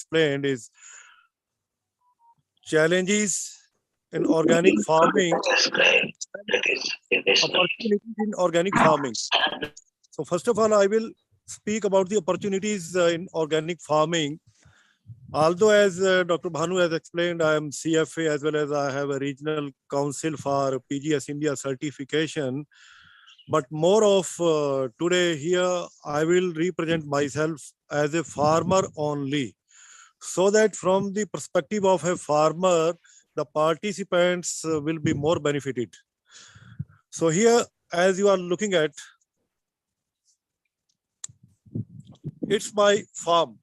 explained is challenges in organic farming, opportunities in organic farming. So first of all, I will speak about the opportunities in organic farming. Although as Dr. Bhanu has explained, I am CFA as well as I have a regional council for PGS India certification. But more of today here, I will represent myself as a farmer only, so that from the perspective of a farmer, the participants will be more benefited. So here, as you are looking at, it's my farm.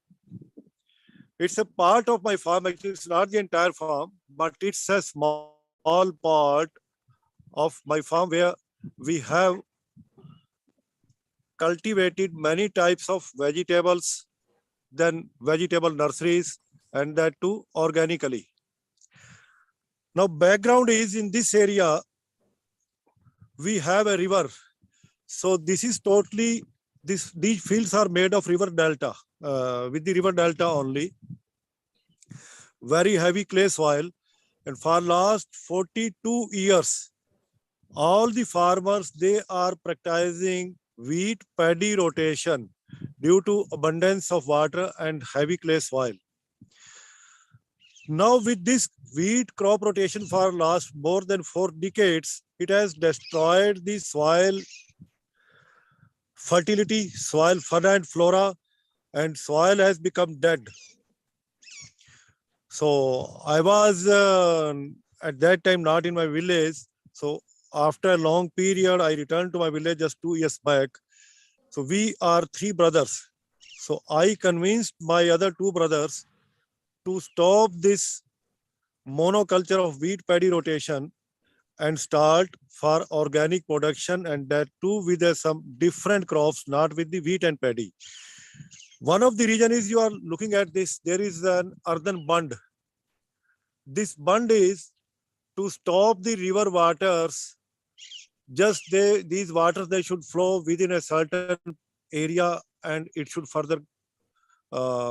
It's a part of my farm. Actually, it's not the entire farm, but it's a small part of my farm where we have cultivated many types of vegetables, then vegetable nurseries, and that too organically. Now, background is in this area, we have a river. So this is totally, these fields are made of river delta, with the river delta only. Very heavy clay soil. And for last 42 years, all the farmers, they are practicing wheat paddy rotation due to abundance of water and heavy clay soil. Now with this wheat crop rotation for last more than 4 decades, it has destroyed the soil fertility, soil fauna and flora, and soil has become dead. So I was at that time not in my village. So after a long period, I returned to my village just 2 years back. So we are 3 brothers. So I convinced my other 2 brothers to stop this monoculture of wheat paddy rotation and start for organic production, and that too with some different crops, not with the wheat and paddy. One of the reasons is you are looking at this, there is an earthen bund. This bund is to stop the river waters. Just these waters, they should flow within a certain area and it should further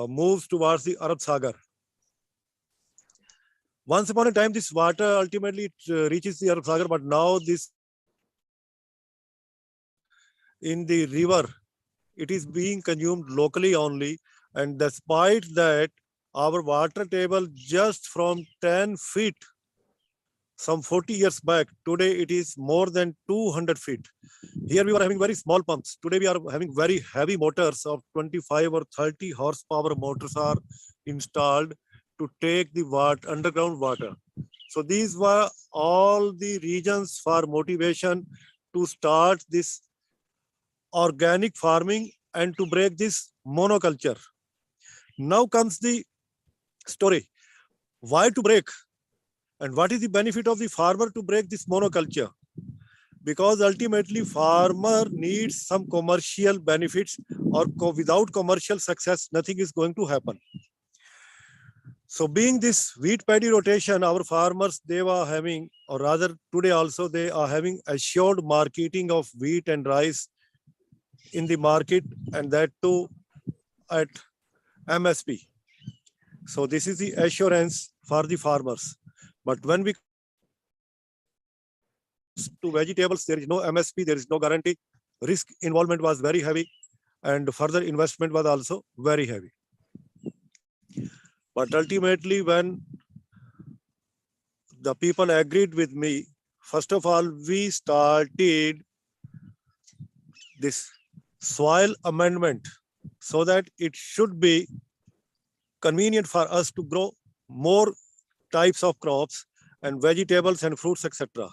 move towards the Arab Sagar. Once upon a time, this water ultimately reaches the Arab Sagar, but now this in the river, it is being consumed locally only. And despite that, our water table just from 10 feet, some 40 years back, today it is more than 200 feet. Here we were having very small pumps. Today we are having very heavy motors of 25 or 30 horsepower motors are installed to take the water, underground water. So these were all the reasons for motivation to start this organic farming and to break this monoculture. Now comes the story. Why to break? And what is the benefit of the farmer to break this monoculture? Because ultimately farmer needs some commercial benefits, or without commercial success, nothing is going to happen. So being this wheat paddy rotation, our farmers, they were having, or rather today also they are having assured marketing of wheat and rice in the market, and that too at MSP. So this is the assurance for the farmers. But when we to vegetables, there is no MSP, there is no guarantee. Risk involvement was very heavy and further investment was also very heavy. But ultimately, when the people agreed with me, first of all, we started this soil amendment so that it should be convenient for us to grow more types of crops and vegetables and fruits, etc.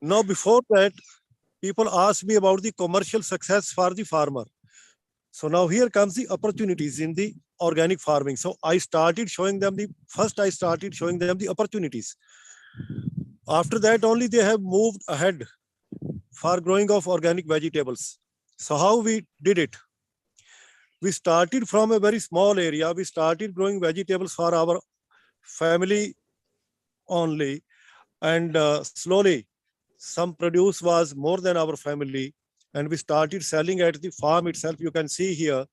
Now, before that, people asked me about the commercial success for the farmer. So now here comes the opportunities in the organic farming. So I started showing them the opportunities. After that only they have moved ahead for growing of organic vegetables. So how we did it? We started from a very small area. We started growing vegetables for our family only, and slowly some produce was more than our family, and we started selling at the farm itself. You can see here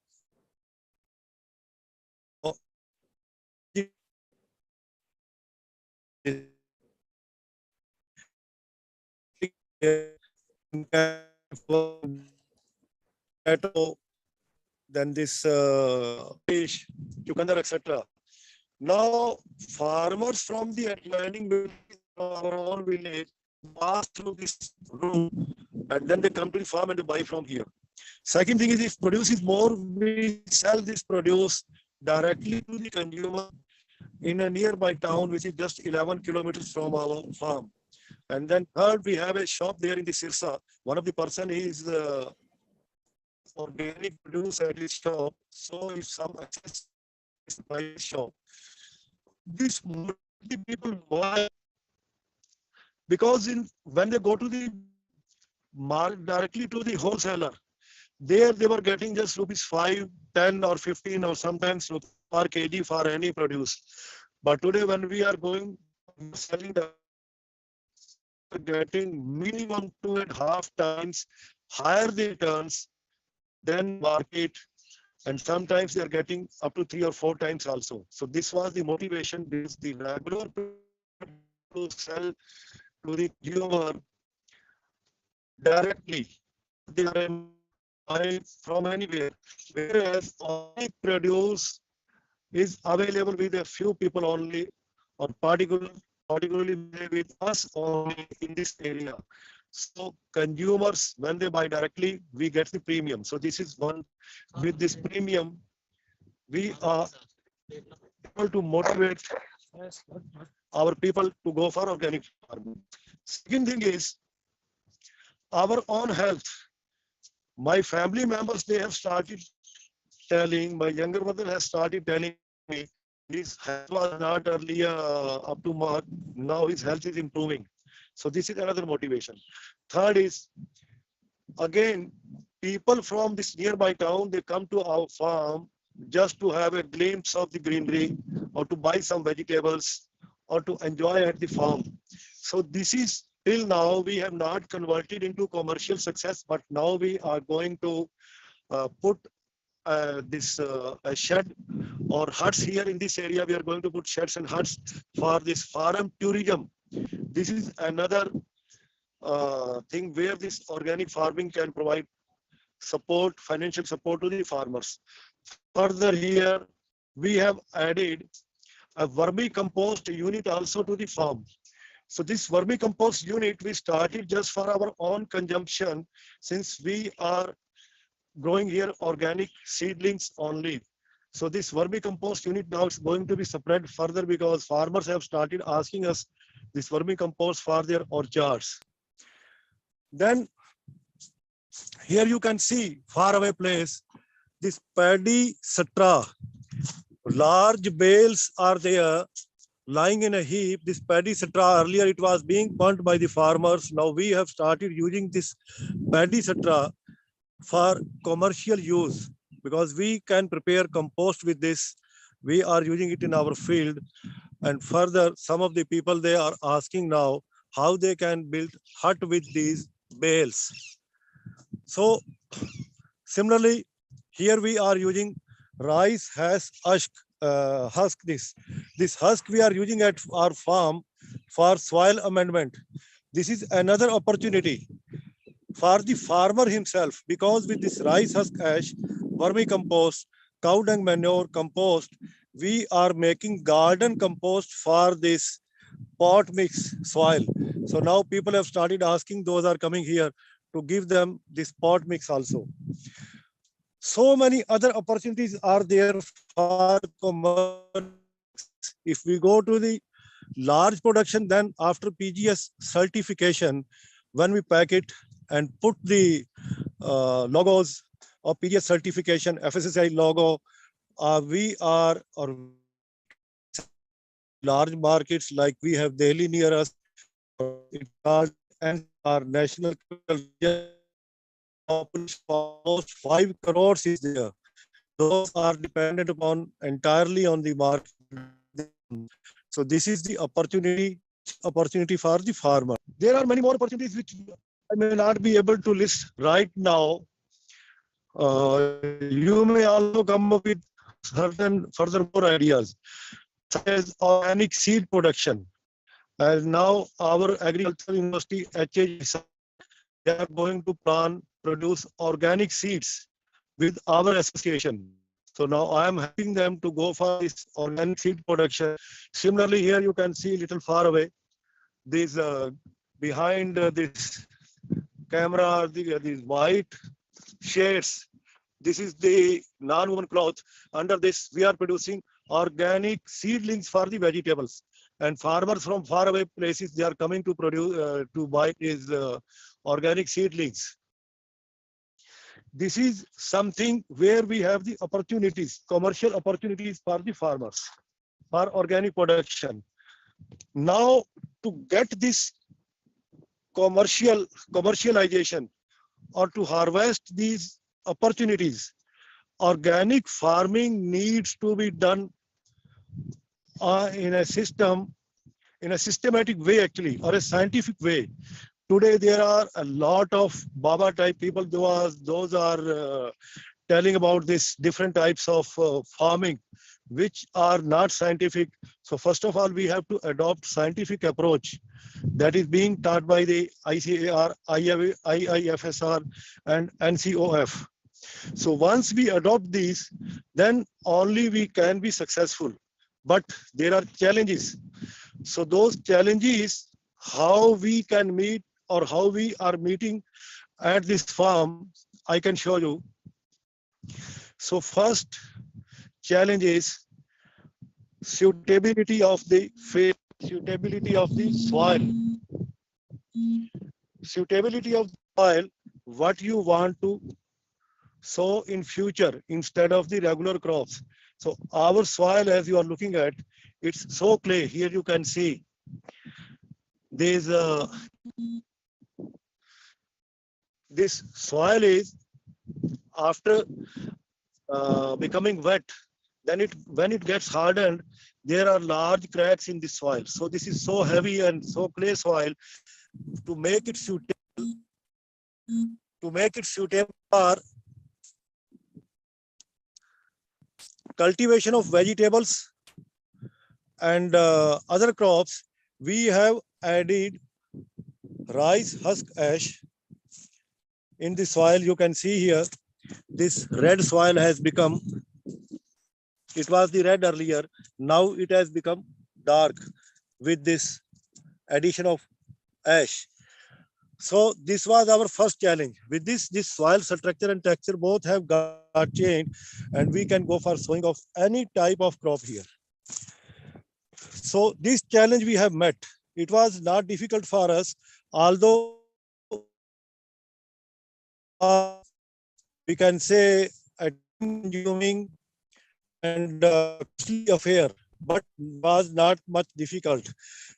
potato, then this fish, cucumber, etc. Now, farmers from the adjoining villages, from our own village, pass through this route, and then they come to the farm and they buy from here. Second thing is, if produce is more, we sell this produce directly to the consumer in a nearby town, which is just 11 kilometers from our farm. And then third, we have a shop there in the Sirsa. One of the person is organic produce at his shop. So if some excess is by his shop, this the people why? Because when they go to the market directly to the wholesaler, there they were getting just rupees 5, 10 or 15 or sometimes per kg for any produce. But today when we are going selling the getting minimum 2.5 times higher the returns than market, and sometimes they are getting up to 3 or 4 times also. So this was the motivation. This is the regular to sell to the consumer directly. They are buying from anywhere, whereas organic produce is available with a few people only, or particularly with us only in this area. So consumers, when they buy directly, we get the premium. So this is one. With this premium, we are able to motivate our people to go for organic farming. Second thing is our own health. My family members, they have started telling, my younger brother has started telling me his health was not earlier up to mark. Now his health is improving. So this is another motivation. Third is, again, people from this nearby town, they come to our farm just to have a glimpse of the greenery or to buy some vegetables or to enjoy at the farm. So this is, till now, we have not converted into commercial success, but now we are going to put this a shed or huts here in this area. We are going to put sheds and huts for this farm tourism. This is another thing where this organic farming can provide support, financial support to the farmers. Further here, we have added a vermicompost unit also to the farm. So this vermicompost unit, we started just for our own consumption, since we are growing here organic seedlings only. So this vermicompost unit now is going to be spread further because farmers have started asking us this vermicompost for their orchards. Then here you can see far away place, this paddy straw. Large bales are there lying in a heap. This paddy straw, earlier it was being burnt by the farmers. Now we have started using this paddy straw for commercial use because we can prepare compost with this. We are using it in our field. And further, some of the people, they are asking now how they can build hut with these bales. So similarly, here we are using rice husk. This husk we are using at our farm for soil amendment. This is another opportunity for the farmer himself, because with this rice husk ash, vermicompost, cow dung manure compost, we are making garden compost for this pot mix soil. So now people have started asking, those are coming here to give them this pot mix also. So many other opportunities are there for commerce. If we go to the large production, then after PGS certification, when we pack it and put the logos of PGS certification, FSSAI logo, we are or large markets like we have Delhi near us, and our national almost 5 crores is there. Those are dependent upon entirely on the market. So this is the opportunity for the farmer. There are many more opportunities which I may not be able to list right now. You may also come up with certain further more ideas, such as organic seed production. As now our agricultural university, they are going to produce organic seeds with our association. So now I am helping them to go for this organic seed production. Similarly, here you can see a little far away, these behind this camera, these white shades. This is the non-woven cloth. Under this, we are producing organic seedlings for the vegetables. And farmers from far away places, they are coming to produce to buy these organic seedlings. This is something where we have the opportunities, commercial opportunities for the farmers, for organic production. Now, to get this commercialization or to harvest these opportunities, organic farming needs to be done in a systematic way actually, or a scientific way. Today there are a lot of Baba type people, those are telling about this different types of farming which are not scientific. So first of all, we have to adopt scientific approach that is being taught by the ICAR-IIFSR and NCOF. So once we adopt these, then only we can be successful. But there are challenges. So those challenges, how we can meet or how we are meeting at this farm, I can show you. So first challenge is suitability of the field, suitability of the soil. Suitability of the soil, what you want to sow in future instead of the regular crops. So our soil, as you are looking at, it's so clay. Here you can see there's this soil is after becoming wet, then when it gets hardened, there are large cracks in the soil. So this is so heavy and so clay soil. To make it suitable for cultivation of vegetables and other crops, we have added rice husk ash in the soil. You can see here, this red soil has become, it was the red earlier, now it has become dark with this addition of ash. So this was our first challenge. With this soil structure and texture both have got changed, and we can go for sowing of any type of crop here. So this challenge we have met. It was not difficult for us, although we can say a time-consuming and costly affair, but was not much difficult.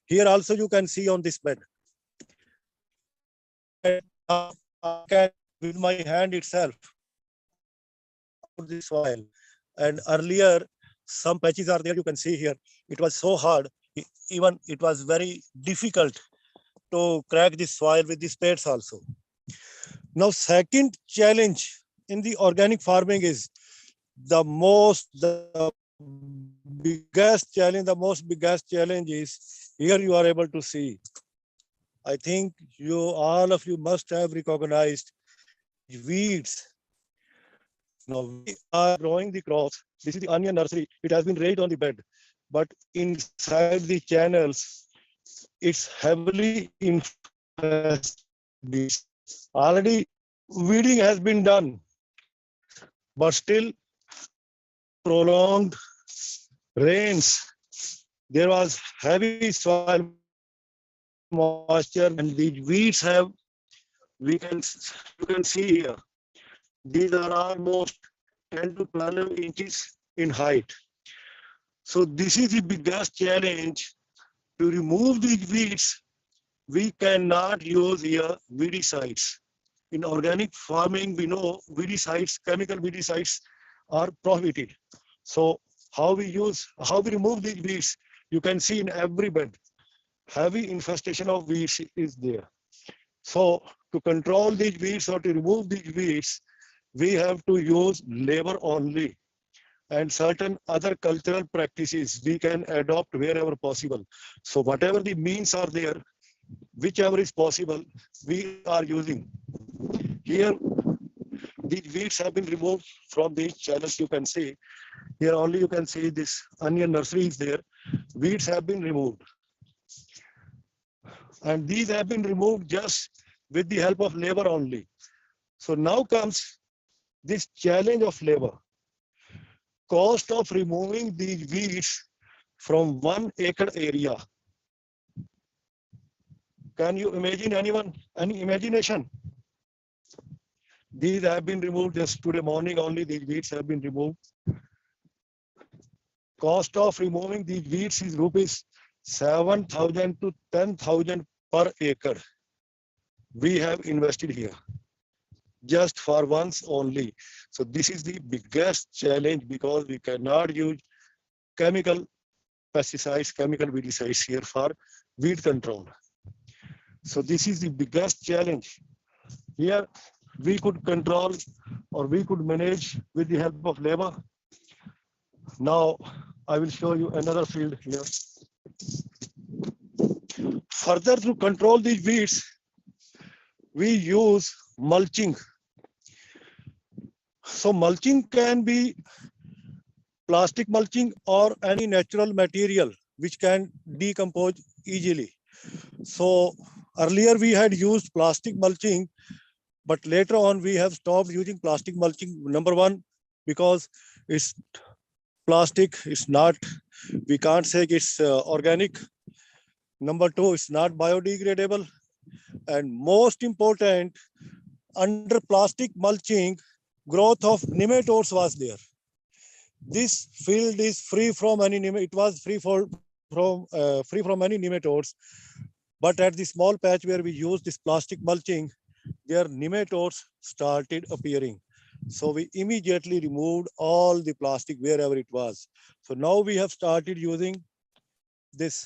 Here also you can see on this bed. I can with my hand itself this soil, and earlier some patches are there, you can see here. It was so hard, even it was very difficult to crack this soil with the spades also. Now second challenge in the organic farming is the biggest challenge is here you are able to see. I think all of you must have recognized weeds. Now we are growing the crops. This is the onion nursery. It has been raised on the bed, but inside the channels, it's heavily infested. Already weeding has been done, but still prolonged rains. There was heavy soil moisture, and the weeds have, you can see here, these are almost 10 to 12 inches in height. So this is the biggest challenge. To remove these weeds, we cannot use here weedicides. In organic farming, we know weedicides, chemical weedicides are prohibited. So how we remove these weeds, you can see in every bed, heavy infestation of weeds is there. So to control these weeds or to remove these weeds, we have to use labor only, and certain other cultural practices we can adopt wherever possible. So whatever the means are there, whichever is possible, we are using. Here, these weeds have been removed from these channels. You can see here only you can see this onion nursery is there. Weeds have been removed. And these have been removed just with the help of labor only. So now comes this challenge of labor. Cost of removing these weeds from 1 acre area. Can you imagine anyone, any imagination? These have been removed just today morning only, these weeds have been removed. Cost of removing these weeds is rupees 7,000 to 10,000 per acre. We have invested here just for once only. So this is the biggest challenge because we cannot use chemical pesticides, chemical weedicides here for weed control. So this is the biggest challenge. Here we could control or we could manage with the help of labor. Now I will show you another field here. Further, to control these weeds, we use mulching. So mulching can be plastic mulching or any natural material which can decompose easily. So earlier we had used plastic mulching, but later on we have stopped using plastic mulching. Number one, because it's plastic, it's not, we can't say it's organic. Number two, it's not biodegradable. And most important, under plastic mulching, growth of nematodes was there. This field is free from any it was free from any nematodes. But at the small patch where we used this plastic mulching, their nematodes started appearing. So we immediately removed all the plastic wherever it was. So now we have started using this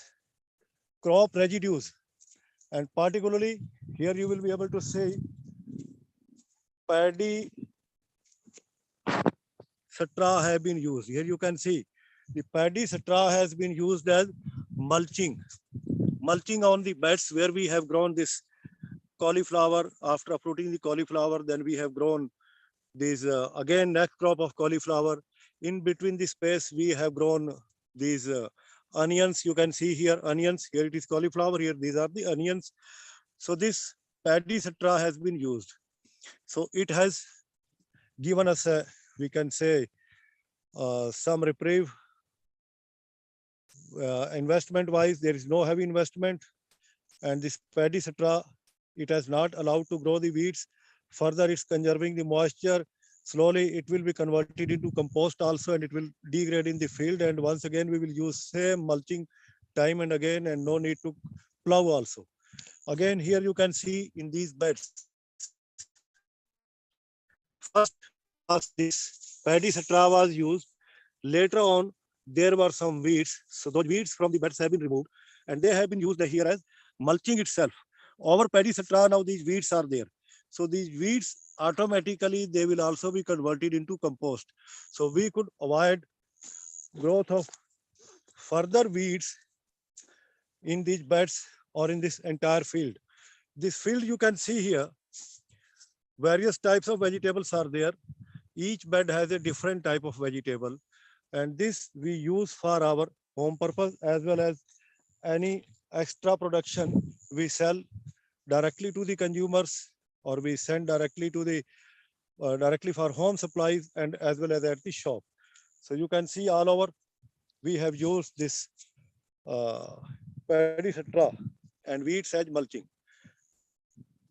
crop residues. And particularly here you will be able to see paddy straw have been used. Here you can see the paddy straw has been used as mulching. Mulching on the beds where we have grown this cauliflower. After uprooting the cauliflower, then we have grown these again next crop of cauliflower. In between the space, we have grown these onions. You can see here onions. Here it is cauliflower. Here these are the onions. So this paddy straw has been used. So it has given us a, we can say, some reprieve. Investment wise, there is no heavy investment, and this paddy straw, it has not allowed to grow the weeds. Further, it's conserving the moisture. Slowly it will be converted into compost also, and it will degrade in the field. And once again we will use same mulching time and again, and no need to plow also. Again, here you can see in these beds, first this paddy straw was used. Later on, there were some weeds. So those weeds from the beds have been removed, and they have been used here as mulching itself. Over paddy straw, now these weeds are there. So these weeds automatically, they will also be converted into compost. So we could avoid growth of further weeds in these beds or in this entire field. This field you can see here, various types of vegetables are there. Each bed has a different type of vegetable. And this we use for our home purpose, as well as any extra production we sell directly to the consumers, or we send directly to the directly for home supplies, and as well as at the shop. So you can see all over we have used this paddy straw and weeds as mulching.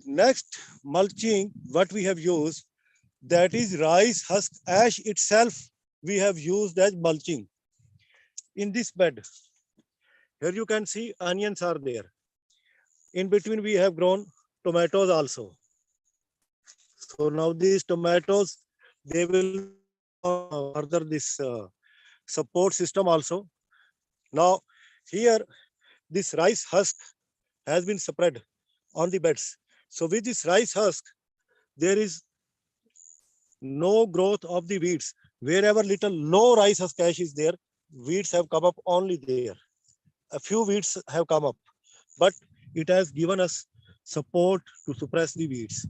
Next mulching, what we have used, that is rice husk ash itself, we have used as mulching. In this bed, here you can see onions are there. In between we have grown tomatoes also. So now these tomatoes, they will further this support system also. Now here this rice husk has been spread on the beds. So with this rice husk, there is no growth of the weeds. Wherever little low rice husk ash is there, weeds have come up only there. A few weeds have come up. But it has given us support to suppress the weeds.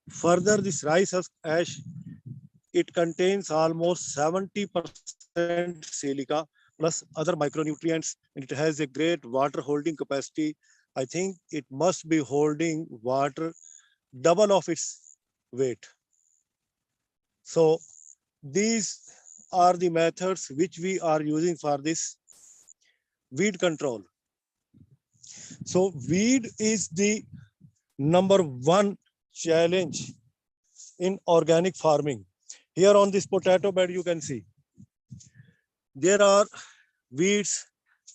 Further, this rice husk ash, it contains almost 70% silica plus other micronutrients, and it has a great water holding capacity. I think it must be holding water double of its weight. So these are the methods which we are using for this weed control. So weed is the number one challenge in organic farming. Here on this potato bed, you can see there are weeds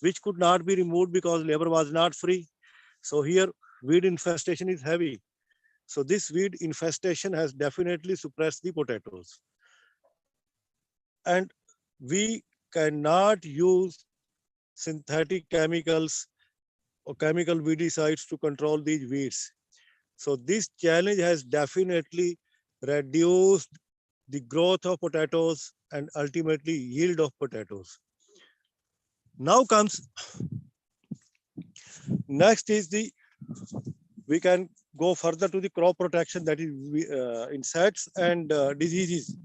which could not be removed because labor was not free. So here weed infestation is heavy. So this weed infestation has definitely suppressed the potatoes. And we cannot use synthetic chemicals or chemical weedicides to control these weeds. So this challenge has definitely reduced the growth of potatoes and ultimately yield of potatoes. Now comes, next is we can go further to the crop protection, that is insects and diseases.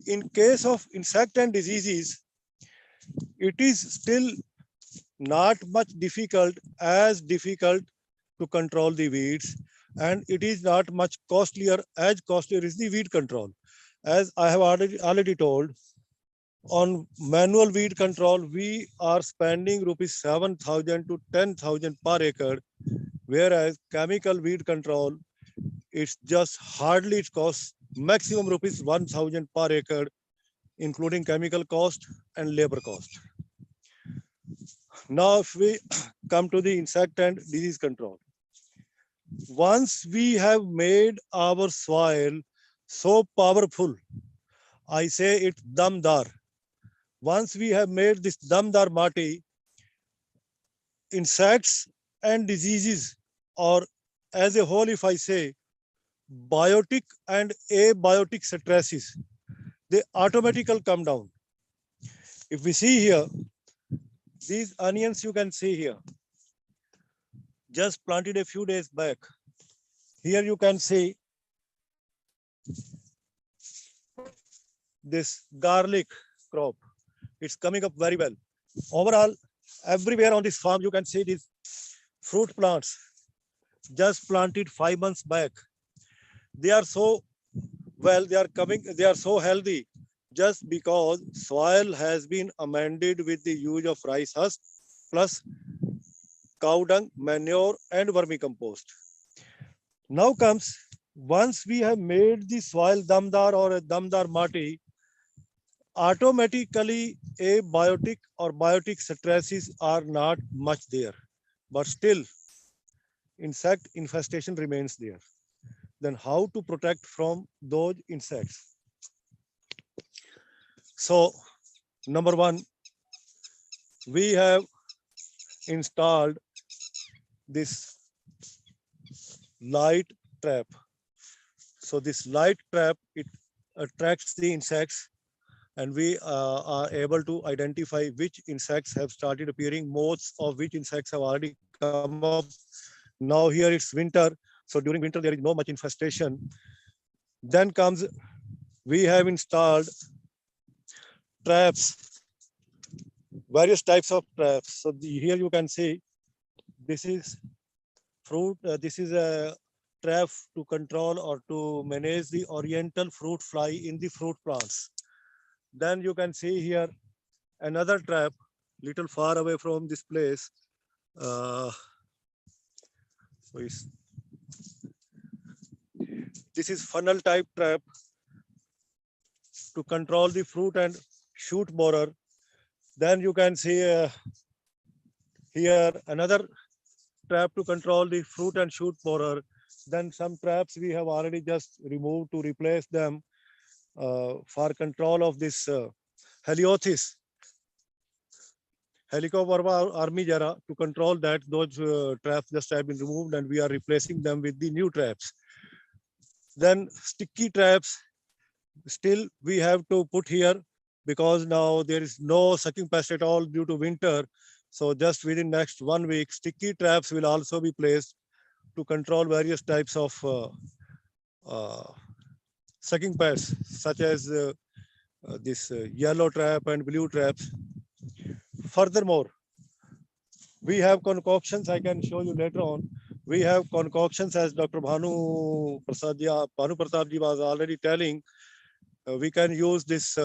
In case of insect and diseases, it is still not much as difficult to control the weeds, and it is not much costlier, as costlier is the weed control. As I have already told, on manual weed control, we are spending rupees 7,000 to 10,000 per acre, whereas chemical weed control, it's just hardly, it costs maximum rupees 1,000 per acre, including chemical cost and labor cost. Now, if we come to the insect and disease control, once we have made our soil so powerful, I say it's damdar. Once we have made this damdar mati, insects and diseases, or as a whole, if I say, biotic and abiotic stresses, they automatically come down. If we see here, these onions you can see here, just planted a few days back. Here you can see this garlic crop. It's coming up very well. Overall, everywhere on this farm, you can see these fruit plants just planted 5 months back. They are so well, they are so healthy just because soil has been amended with the use of rice husk plus cow dung, manure, and vermicompost. Now comes, once we have made the soil damdar or a damdar mati, automatically abiotic or biotic stresses are not much there, but still insect infestation remains there. Then how to protect from those insects? So, number one, we have installed this light trap. So this light trap, it attracts the insects, and we are able to identify which insects have started appearing. Most of which insects have already come up. Now here it's winter, so during winter there is no much infestation. Then comes, we have installed traps, various types of traps. So here you can see, this is fruit, this is a trap to control or to manage the oriental fruit fly in the fruit plants. Then you can see here another trap, little far away from this place. This is funnel type trap to control the fruit and shoot borer. Then you can see here another trap to control the fruit and shoot borer. Then some traps we have already just removed to replace them for control of this Heliothis, Helicobarbara armigera, to control that. Those traps just have been removed and we are replacing them with the new traps. Then sticky traps, still we have to put here because now there is no sucking pest at all due to winter. So just within next 1 week, sticky traps will also be placed to control various types of uh, sucking pests, such as this yellow trap and blue traps. Furthermore, we have concoctions. I can show you later on. We have concoctions, as Dr. Bhanu Pratap ji was already telling. We can use this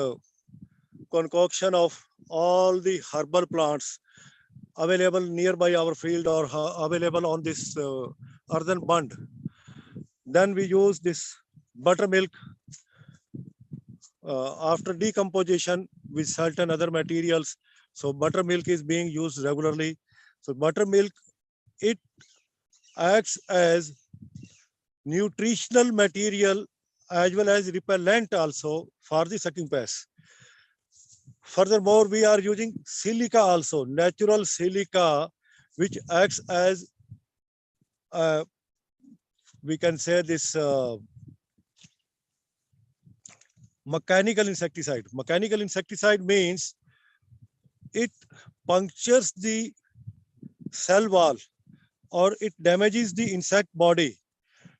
concoction of all the herbal plants available nearby our field or available on this earthen bund. Then we use this buttermilk after decomposition with certain other materials. So buttermilk is being used regularly. So buttermilk, it acts as nutritional material as well as repellent also for the sucking pests. Furthermore, we are using silica also, natural silica, which acts as, we can say this mechanical insecticide. Mechanical insecticide means it punctures the cell wall or it damages the insect body.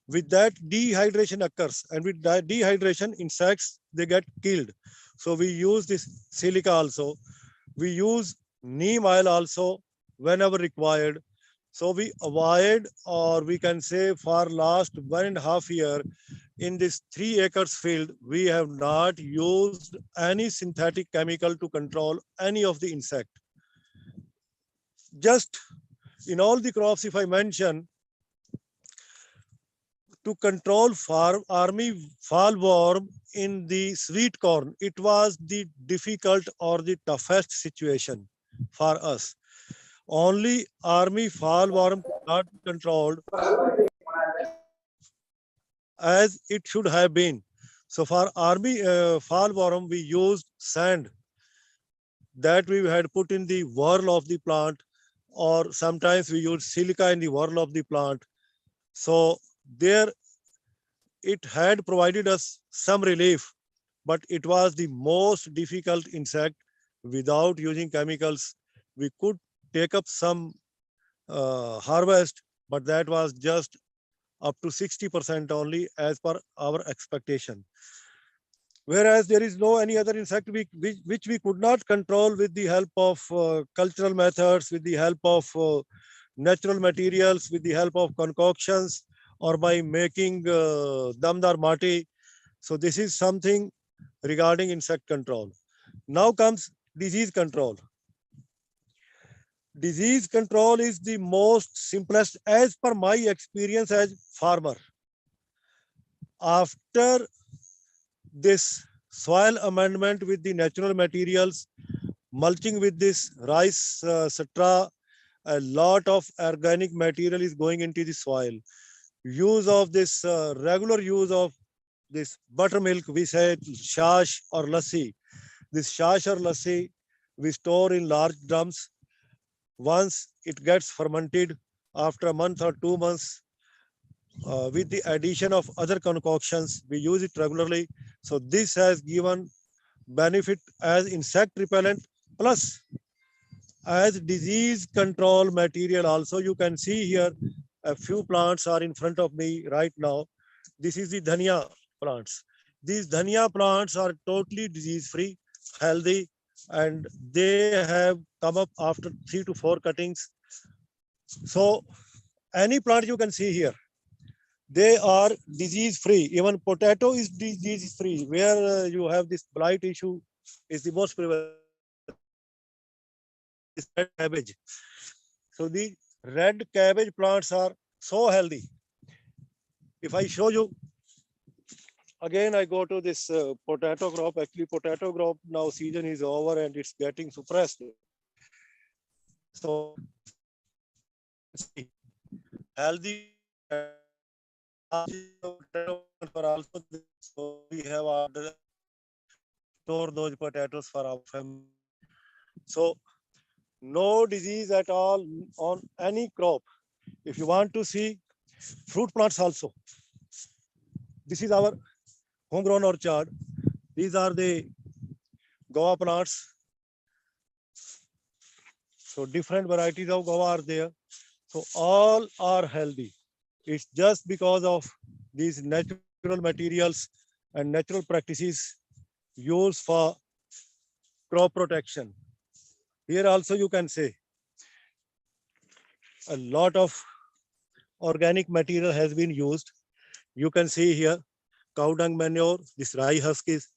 With that, dehydration occurs, and with that dehydration, insects, they get killed. So we use this silica also. We use neem oil also whenever required. So we avoid, or we can say for last 1.5 years, in this 3 acres field, we have not used any synthetic chemical to control any of the insect. Just in all the crops, if I mention, to control army fallworm in the sweet corn, it was the difficult or the toughest situation for us. Only army fallworm could not be controlled as it should have been. So for army fallworm, we used sand that we had put in the whorl of the plant, or sometimes we used silica in the whorl of the plant. So there it had provided us some relief, but it was the most difficult insect. Without using chemicals, we could take up some harvest, but that was just up to 60% only as per our expectation. Whereas there is no any other insect which we could not control with the help of cultural methods, with the help of natural materials, with the help of concoctions, or by making damdar mati. So this is something regarding insect control. Now comes disease control. Disease control is the most simplest as per my experience as farmer. After this soil amendment with the natural materials, mulching with this rice straw, a lot of organic material is going into the soil. Use of this regular use of this buttermilk, we say shash or lassi. This shash or lassi we store in large drums. Once it gets fermented, after a month or 2 months, with the addition of other concoctions, we use it regularly. So this has given benefit as insect repellent plus as disease control material also. You can see here a few plants are in front of me right now. This is the Dhaniya plants. These Dhaniya plants are totally disease free, healthy, and they have come up after 3 to 4 cuttings. So any plant you can see here, they are disease free. Even potato is disease free. Where you have this blight issue is the most prevalent. This red cabbage. So the red cabbage plants are so healthy. If I show you, again I go to this potato crop. Actually, potato crop now season is over and it's getting suppressed. So see, healthy for also. So we have ordered store those potatoes for our family. So no disease at all on any crop. If you want to see fruit plants also, this is our homegrown orchard. These are the guava plants. So different varieties of guava are there. So all are healthy. It's just because of these natural materials and natural practices used for crop protection. Here also you can say a lot of organic material has been used. You can see here cow dung manure, this rice husk is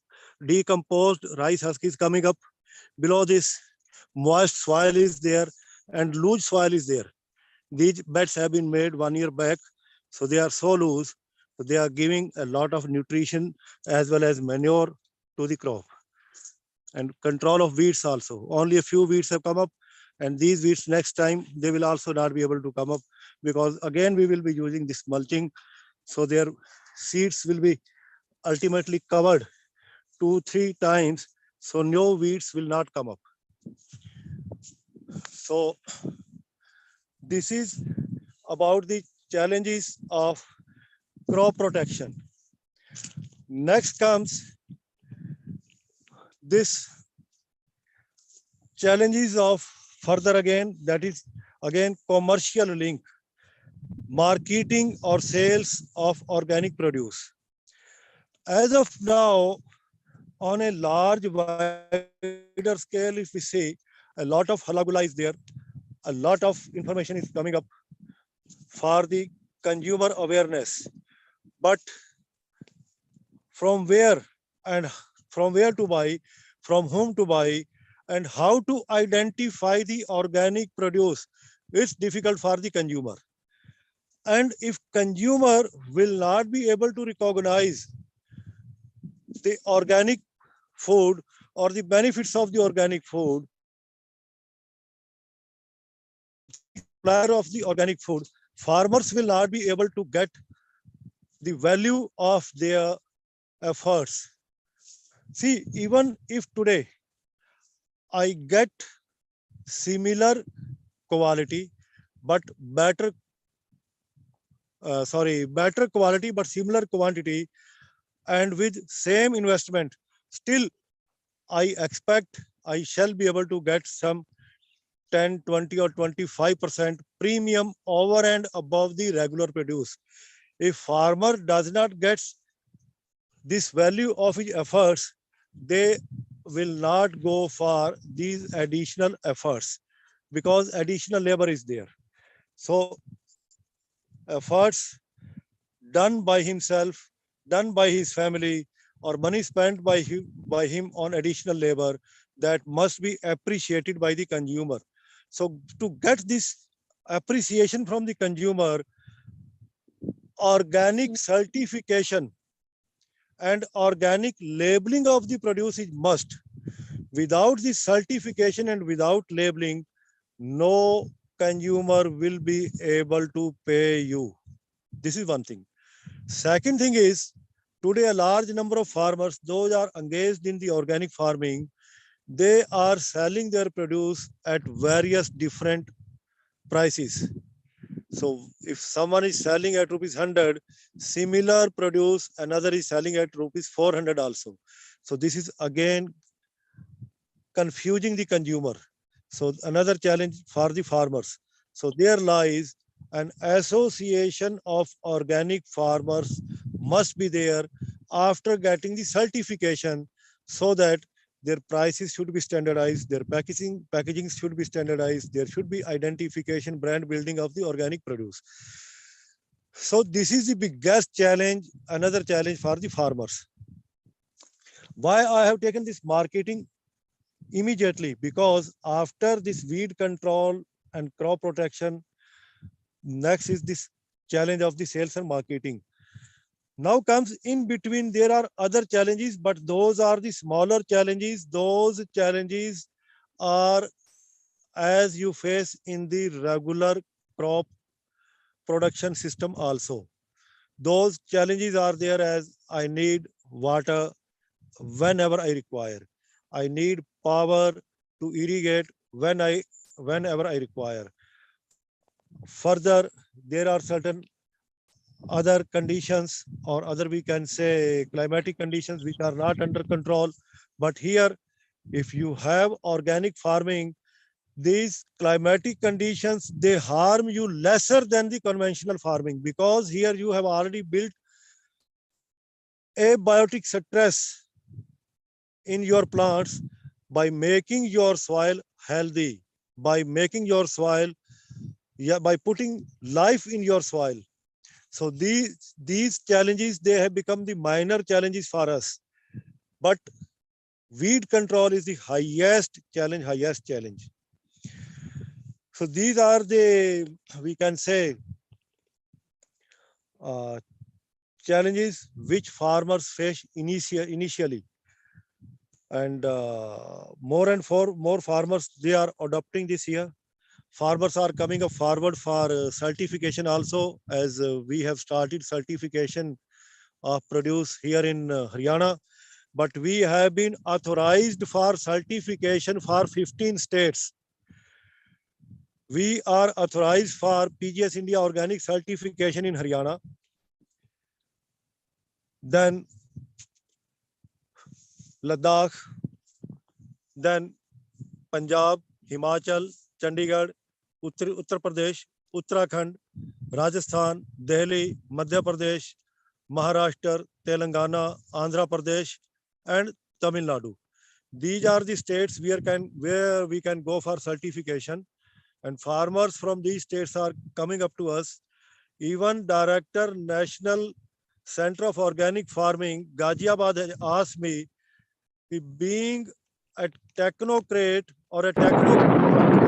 decomposed rice husk is coming up. Below this, moist soil is there and loose soil is there. These beds have been made 1 year back, so they are so loose. So they are giving a lot of nutrition as well as manure to the crop. And control of weeds also. Only a few weeds have come up, and these weeds next time they will also not be able to come up, because again we will be using this mulching, so their seeds will be ultimately covered 2-3 times, so no weeds will not come up. So this is about the challenges of crop protection. Next comes this challenges of further again, that is again commercial link, marketing or sales of organic produce. As of now, on a large wider scale, if we see, a lot of halagula is there, a lot of information is coming up for the consumer awareness. But from where and from where to buy, from whom to buy, and how to identify the organic produce, it's difficult for the consumer. And if consumer will not be able to recognize the organic food or the benefits of the organic food, supplier of the organic food, farmers will not be able to get the value of their efforts. See, even if today I get similar quality, but better quality, but similar quantity, and with same investment, still I expect I shall be able to get some 10, 20 or 25% premium over and above the regular produce. If farmer does not get this value of his efforts, they will not go for these additional efforts, because additional labor is there. So efforts done by himself, done by his family, or money spent by him on additional labor, that must be appreciated by the consumer. So to get this appreciation from the consumer, organic certification and organic labeling of the produce is must. Without this certification and without labeling, no consumer will be able to pay you. This is one thing. Second thing is, today a large number of farmers, those are engaged in the organic farming, they are selling their produce at various different prices. So if someone is selling at rupees 100, similar produce, another is selling at rupees 400 also. So this is again confusing the consumer. So another challenge for the farmers. So there lies an association of organic farmers must be there after getting the certification, so that their prices should be standardized, their packaging should be standardized, there should be identification, brand building of the organic produce. So this is the biggest challenge, another challenge for the farmers. Why I have taken this marketing immediately? Because after this weed control and crop protection, next is this challenge of the sales and marketing. Now comes in between, there are other challenges, but those are the smaller challenges. Those challenges are as you face in the regular crop production system also. Those challenges are there as I need water whenever I require. I need power to irrigate whenever I require. Further, there are certain other conditions, or other we can say climatic conditions, which are not under control. But here, if you have organic farming, these climatic conditions, they harm you lesser than the conventional farming, because here you have already built abiotic stress in your plants by making your soil healthy, by making your soil, yeah, by putting life in your soil. So these challenges, they have become the minor challenges for us. But weed control is the highest challenge. So these are the, we can say, uh, challenges which farmers face initially. And more farmers, they are adopting this here. Farmers are coming up forward for certification also, as we have started certification of produce here in Haryana. But we have been authorized for certification for 15 states. We are authorized for PGS India organic certification in Haryana. Then Ladakh, then Punjab, Himachal, Chandigarh, Uttar Pradesh, Uttarakhand, Rajasthan, Delhi, Madhya Pradesh, Maharashtra, Telangana, Andhra Pradesh, and Tamil Nadu. These are the states where we can go for certification, and farmers from these states are coming up to us. Even Director National Center of Organic Farming, Ghaziabad, has asked me, being a technocrat or a techno